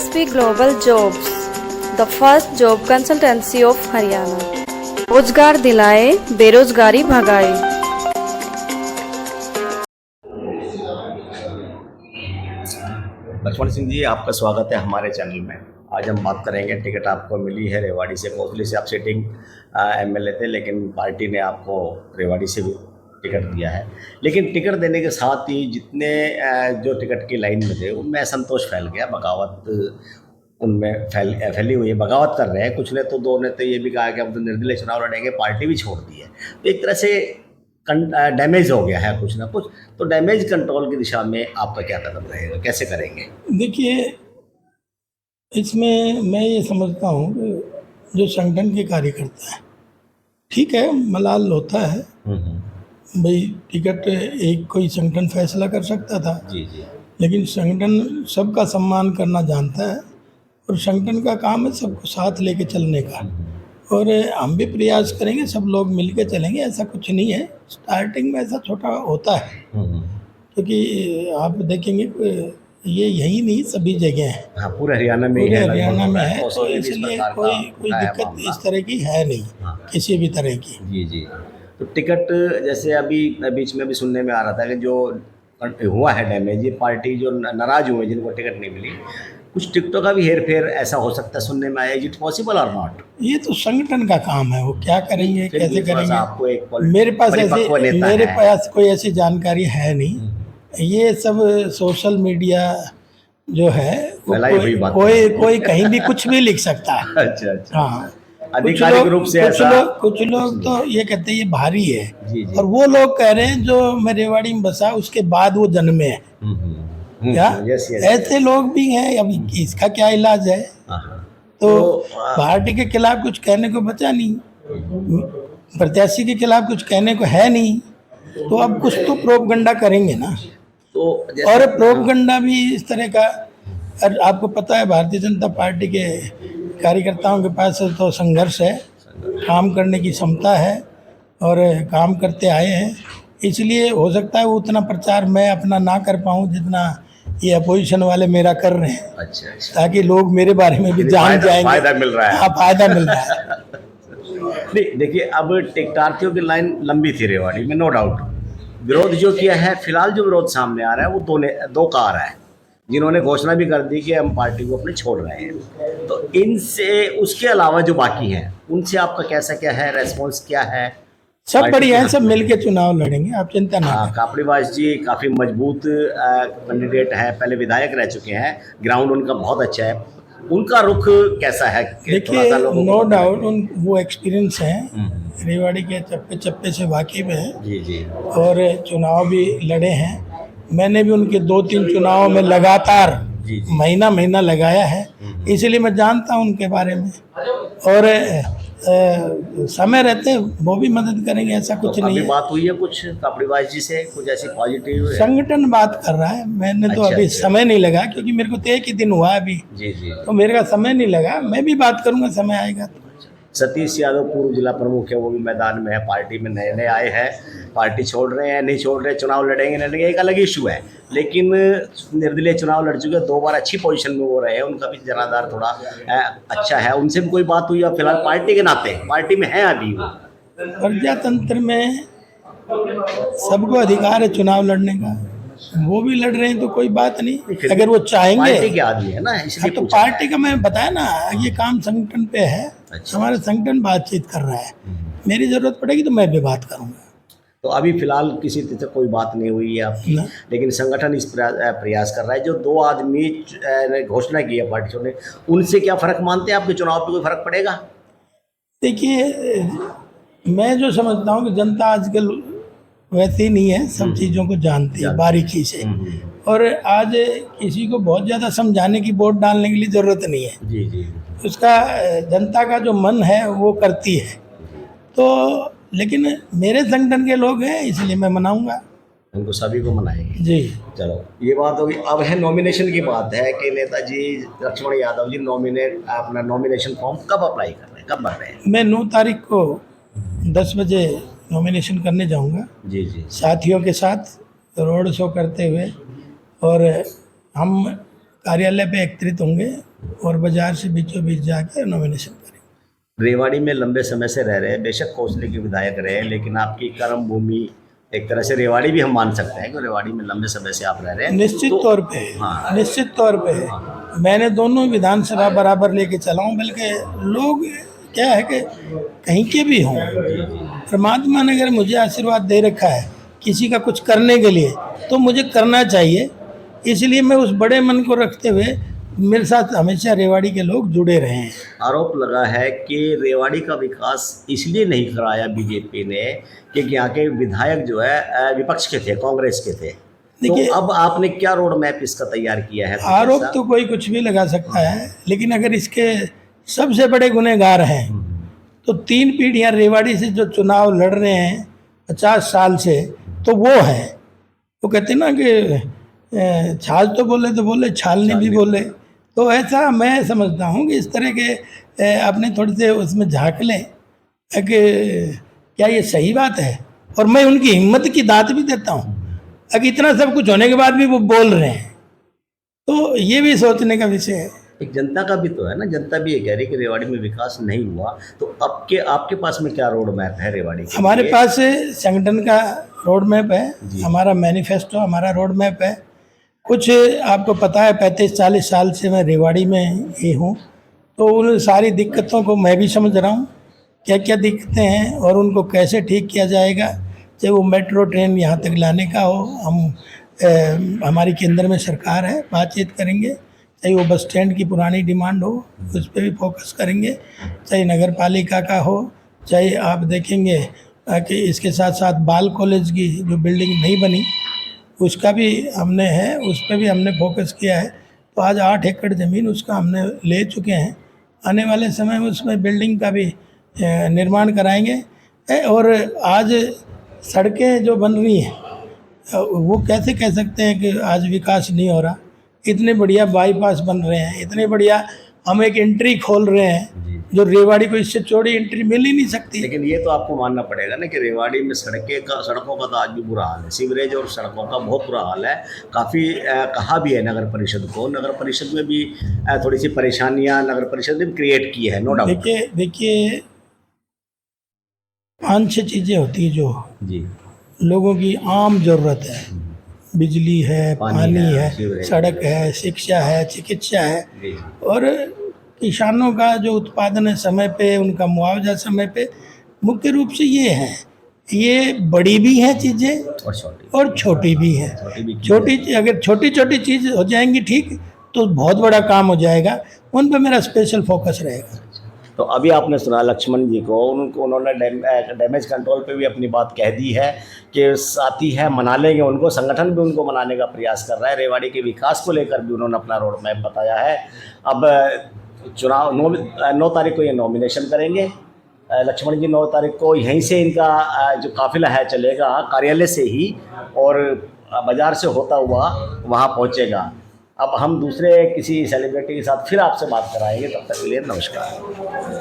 SSP Global Jobs, the first job consultancy of Haryana. रोजगार दिलाए, बेरोजगारी भगाए। लक्ष्मण सिंह जी, आपका स्वागत है हमारे चैनल में। आज हम बात करेंगे, टिकट आपको मिली है रेवाड़ी से। कोसली से आप सिटिंग MLA थे, लेकिन पार्टी ने आपको रेवाड़ी से भी टिकट दिया है। लेकिन टिकट देने के साथ ही जितने जो टिकट की लाइन में थे उनमें असंतोष फैल गया, बगावत उनमें फैली हुई है, बगावत कर रहे हैं। कुछ ने तो, दो ने तो ये भी कहा कि हम तो निर्दलीय चुनाव लड़ेंगे, पार्टी भी छोड़ दी है। तो एक तरह से डैमेज हो गया है कुछ ना कुछ। तो डैमेज कंट्रोल की दिशा में आपका क्या कदम रहेगा, कैसे करेंगे? देखिए, इसमें मैं ये समझता हूँ कि जो संगठन के कार्यकर्ता है, ठीक है, मलाल होता है भाई, टिकट एक कोई संगठन फैसला कर सकता था। जी जी। लेकिन संगठन सबका सम्मान करना जानता है और संगठन का काम है सबको साथ लेके चलने का। और हम भी प्रयास करेंगे, सब लोग मिलके चलेंगे। ऐसा कुछ नहीं है, स्टार्टिंग में ऐसा छोटा होता है, क्योंकि आप देखेंगे ये यही नहीं, सभी जगह है। हाँ, पूरे हरियाणा में पूरे है, हरियाणा में है, तो तो इसलिए कोई दिक्कत इस तरह की है नहीं, किसी भी तरह की। जी जी। तो टिकट जैसे अभी बीच में भी सुनने में आ रहा था कि जो हुआ है डैमेज, ये पार्टी जो नाराज हुए जिनको टिकट नहीं मिली, कुछ टिकटों का भी हेर फेर ऐसा हो सकता है, सुनने में आया। इज इट पॉसिबल और नॉट? ये तो संगठन का काम है, वो क्या करेंगे, कैसे करेंगे। आपको एक मेरे पास कोई ऐसी जानकारी है नहीं। ये सब सोशल मीडिया जो है, कोई कहीं भी कुछ भी लिख सकता है। अच्छा अच्छा। हाँ, आधिकारिक रूप से कुछ लोग तो ये कहते हैं ये भारी है। जी जी। और वो लोग कह रहे हैं जो मैं रेवाड़ी में बसा उसके बाद वो जन्मे है। क्या ऐसे लोग भी हैं? अभी इसका क्या इलाज है? तो पार्टी के खिलाफ कुछ कहने को बचा नहीं, प्रत्याशी के खिलाफ कुछ कहने को है नहीं, तो अब कुछ तो प्रोपगंडा करेंगे ना। तो और प्रोपगंडा भी इस तरह का, और आपको पता है भारतीय जनता पार्टी के कार्यकर्ताओं के पास तो संघर्ष है, काम करने की क्षमता है और काम करते आए हैं। इसलिए हो सकता है वो उतना प्रचार मैं अपना ना कर पाऊँ जितना ये अपोजिशन वाले मेरा कर रहे हैं। अच्छा अच्छा। ताकि लोग मेरे बारे में भी जान जाएंगे। फायदा मिल रहा है। हाँ, फायदा मिल रहा है। नहीं, देखिए, अब टिकटार्थियों की लाइन लंबी थी रेवाड़ी में, नो डाउट। विरोध जो किया है, फिलहाल जो विरोध सामने आ रहा है वो दो का आ रहा है, जिन्होंने घोषणा भी कर दी कि हम पार्टी को अपने छोड़ रहे हैं। तो इनसे, उसके अलावा जो बाकी हैं, उनसे आपका कैसा क्या है, रेस्पॉन्स क्या है? सब बढ़िया है, सब मिलके चुनाव लड़ेंगे, आप चिंता ना करें। कापड़ीवास जी काफ़ी मजबूत कैंडिडेट है, पहले विधायक रह चुके हैं, ग्राउंड उनका बहुत अच्छा है। उनका रुख कैसा है? देखिए, नो डाउट वो एक्सपीरियंस है, रेवाड़ी के चप्पे चप्पे से वाकिफ है। जी जी। और चुनाव भी लड़े हैं, मैंने भी उनके 2-3 चुनाव में लगातार महीना लगाया है, इसलिए मैं जानता हूं उनके बारे में। और समय रहते वो भी मदद करेंगे, ऐसा कुछ नहीं है। बात हुई है कुछ कापड़ीवास जी से, कुछ ऐसी पॉजिटिव? संगठन बात कर रहा है, मैंने तो अभी समय नहीं लगा, क्योंकि मेरे को तो एक ही दिन हुआ अभी। जी जी। तो मेरे का समय नहीं लगा, मैं भी बात करूंगा, समय आएगा तो। सतीश यादव पूर्व जिला प्रमुख है, वो भी मैदान में है, पार्टी में नए आए हैं। पार्टी छोड़ रहे हैं, नहीं छोड़ रहे, चुनाव लड़ेंगे, एक अलग इशू है। लेकिन निर्दलीय चुनाव लड़ चुके, 2 बार अच्छी पोजीशन में वो रहे हैं, उनका भी जनाधार थोड़ा अच्छा है। उनसे भी कोई बात हुई है? फिलहाल पार्टी के नाते पार्टी में है अभी वो। प्रजातंत्र में सबको अधिकार है चुनाव लड़ने का, वो भी लड़ रहे हैं तो कोई बात नहीं, अगर वो चाहेंगे। पार्टी के आदमी है ना, इसलिए तो पार्टी का मैं बताया ना, ये काम संगठन पे है। अच्छा। हमारा संगठन बातचीत कर रहा है, मेरी जरूरत पड़ेगी तो मैं भी बात करूंगा। तो अभी फिलहाल किसी तरह से कोई बात नहीं हुई है आपकी, लेकिन संगठन इस प्रयास कर रहा है। जो 2 आदमी ने घोषणा की है पार्टी ने, उनसे क्या फ़र्क मानते हैं? आपके चुनाव पे कोई फ़र्क पड़ेगा? देखिए, मैं जो समझता हूँ कि जनता आजकल वैसे ही नहीं है, सब चीज़ों को जानती है बारीकी से। और आज किसी को बहुत ज़्यादा समझाने की, वोट डालने के लिए ज़रूरत नहीं है। जी जी। उसका जनता का जो मन है वो करती है। तो लेकिन मेरे संगठन के लोग हैं, इसलिए मैं मनाऊंगा, उनको सभी को मनाएंगे। जी। चलो, ये बात होगी। अब है नॉमिनेशन की बात है कि नेताजी लक्ष्मण यादव जी अपना नॉमिनेशन फॉर्म कब अप्लाई कर रहे हैं, कब भर रहे हैं? मैं 9 तारीख को 10 बजे नॉमिनेशन करने जाऊंगा। जी जी। साथियों के साथ रोड शो करते हुए, और हम कार्यालय पे एकत्रित होंगे। और बाजार से बीचों बीच जाके नॉमिनेशन करेंगे। रेवाड़ी में लंबे समय से रह रहे हैं, बेशक कोसली के विधायक रहे हैं, लेकिन आपकी कर्म भूमि एक तरह से रेवाड़ी भी हम मान सकते हैं कि रेवाड़ी में लंबे समय से आप रह रहे हैं। निश्चित तो तौर पे हाँ। निश्चित तौर पे मैंने दोनों विधानसभा बराबर लेके चला हूँ। बल्कि लोग क्या है कि कहीं के भी हों, परमात्मा ने अगर मुझे आशीर्वाद दे रखा है किसी का कुछ करने के लिए तो मुझे करना चाहिए। इसलिए मैं उस बड़े मन को रखते हुए मेरे साथ हमेशा रेवाड़ी के लोग जुड़े रहे हैं। आरोप लगा है कि रेवाड़ी का विकास इसलिए नहीं कराया बीजेपी ने क्योंकि यहाँ के विधायक जो है विपक्ष के थे, कांग्रेस के थे। तो देखिए, अब आपने क्या रोड मैप इसका तैयार किया है? आरोप तो कोई कुछ भी लगा सकता है, लेकिन अगर इसके सबसे बड़े गुनहगार हैं तो 3 पीढ़ियां रेवाड़ी से जो चुनाव लड़ रहे हैं 50 साल से, तो वो है। वो कहते हैं ना कि छाल तो बोले छालनी भी बोले। तो ऐसा मैं समझता हूँ कि इस तरह के अपने थोड़े से उसमें झांक लें कि क्या ये सही बात है। और मैं उनकी हिम्मत की दात भी देता हूँ। अगर इतना सब कुछ होने के बाद भी वो बोल रहे हैं तो ये भी सोचने का विषय है। एक जनता का भी तो है ना, जनता भी ये कह रही है कि रेवाड़ी में विकास नहीं हुआ। तो आपके पास में क्या रोड मैप है रेवाड़ी के हमारे लिए? पास संगठन का रोड मैप है, हमारा मैनिफेस्टो, हमारा रोड मैप है। कुछ आपको पता है 35-40 साल से मैं रेवाड़ी में ही हूँ, तो उन सारी दिक्कतों को मैं भी समझ रहा हूँ, क्या क्या दिक्कतें हैं और उनको कैसे ठीक किया जाएगा। चाहे वो मेट्रो ट्रेन यहाँ तक लाने का हो, हमारी केंद्र में सरकार है, बातचीत करेंगे। चाहे वो बस स्टैंड की पुरानी डिमांड हो, उस पर भी फोकस करेंगे। चाहे नगर पालिका का हो, चाहे आप देखेंगे कि इसके साथ साथ बाल कॉलेज की जो बिल्डिंग नहीं बनी उसका भी हमने है, उस पर भी हमने फोकस किया है। तो आज 8 एकड़ ज़मीन उसका हमने ले चुके हैं। आने वाले समय में उसमें बिल्डिंग का भी निर्माण कराएंगे। और आज सड़कें जो बन रही हैं वो कैसे कह सकते हैं कि आज विकास नहीं हो रहा। इतने बढ़िया बाईपास बन रहे हैं, इतने बढ़िया हम एक एंट्री खोल रहे हैं जो रेवाड़ी को इससे चौड़ी एंट्री मिल ही नहीं सकती। लेकिन ये तो आपको मानना पड़ेगा ना कि रेवाड़ी में सड़कों का तो आज भी बुरा हाल है। सीवरेज और सड़कों का बहुत बुरा हाल है। काफ़ी कहा भी है नगर परिषद को, नगर परिषद में भी थोड़ी सी परेशानियां नगर परिषद ने भी क्रिएट की है, नो डाउट। देखिए 5-6 चीज़ें होती है जो जी, लोगों की आम ज़रूरत है। बिजली है, पानी है, सड़क है, शिक्षा है, चिकित्सा है। जी। और किसानों का जो उत्पादन है समय पे, उनका मुआवजा समय पे, मुख्य रूप से ये है। ये बड़ी भी हैं चीज़ें और छोटी भी हैं। अगर छोटी छोटी चीज़ हो जाएंगी ठीक तो बहुत बड़ा काम हो जाएगा। उन पर मेरा स्पेशल फोकस रहेगा। तो अभी आपने सुना लक्ष्मण जी को, उन्होंने डैमेज कंट्रोल पे भी अपनी बात कह दी है कि साथी है, मना लेंगे उनको। संगठन भी उनको मनाने का प्रयास कर रहा है। रेवाड़ी के विकास को लेकर भी उन्होंने अपना रोड मैप बताया है। अब चुनाव 9 तारीख को ये नॉमिनेशन करेंगे। लक्ष्मण जी 9 तारीख को यहीं से इनका जो काफिला है चलेगा, कार्यालय से ही, और बाज़ार से होता हुआ वहाँ पहुँचेगा। अब हम दूसरे किसी सेलिब्रिटी के साथ फिर आपसे बात कराएंगे। तब तक के लिए नमस्कार।